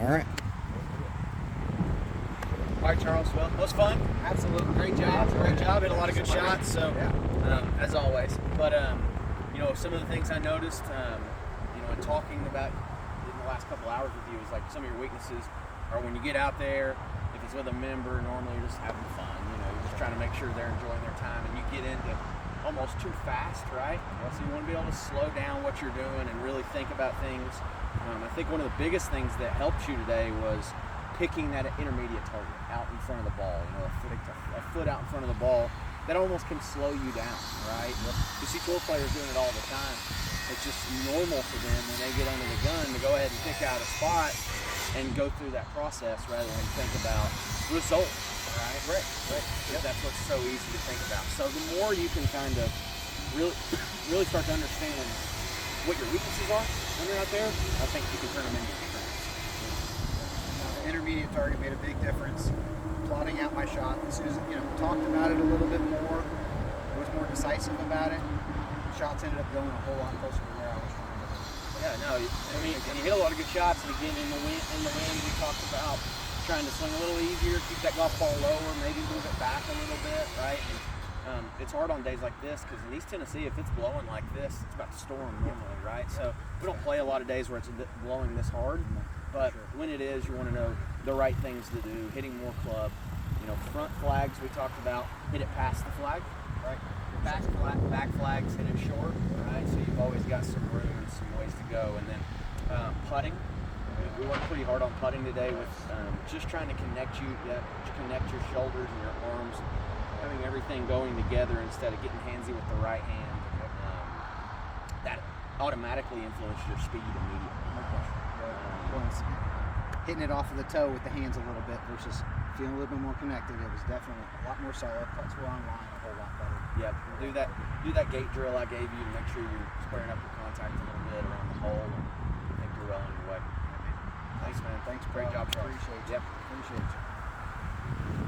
All right. All right, Charles. Well, that was fun. Absolutely. Great job. Great job. Hit a lot of good shots. So, as always. But some of the things I noticed, in talking about in the last couple hours with you, is like some of your weaknesses are when you get out there. If it's with a member, normally you're just having fun. You're just trying to make sure they're enjoying their time, and you get into almost too fast, right? So you want to be able to slow down what you're doing and really think about things. I think one of the biggest things that helped you today was picking that intermediate target out in front of the ball, a foot out in front of the ball. That almost can slow you down, right? You see tour players doing it all the time. It's just normal for them when they get under the gun to go ahead and pick out a spot and go through that process rather than think about results, right? Right. Yep. That's what's so easy to think about. So the more you can kind of really start to understand what your weaknesses are when you're out there, I think you can turn them into strengths. The intermediate target made a big difference. Plotting out my shot. As soon as talked about it a little bit more, was more decisive about it. Shots ended up going a whole lot closer to where I was trying to go. Yeah, no, and you hit a lot of good shots. And again, in the wind, we talked about trying to swing a little easier, keep that golf ball lower, maybe move it back a little bit, right? And, it's hard on days like this because in East Tennessee, if it's blowing like this, it's about to storm normally, right? So we don't play a lot of days where it's blowing this hard. But when it is, you want to know the right things to do, hitting more club. Front flags we talked about, hit it past the flag, right? Back flags, hit it short, right? So you've always got some room and some ways to go. And then putting, we worked pretty hard on putting today with just trying to connect your shoulders and your arms, having everything going together instead of getting handsy with the right hand. That automatically influences your speed immediately. Hitting it off of the toe with the hands a little bit versus feeling a little bit more connected. It was definitely a lot more solid. Putts were on line a whole lot better. Yep. Do that gate drill I gave you to make sure you're squaring up your contact a little bit around the hole. And I think you're well on your way. Thanks, man. Thanks, Great job, Charles. Appreciate you. Yep. Appreciate you.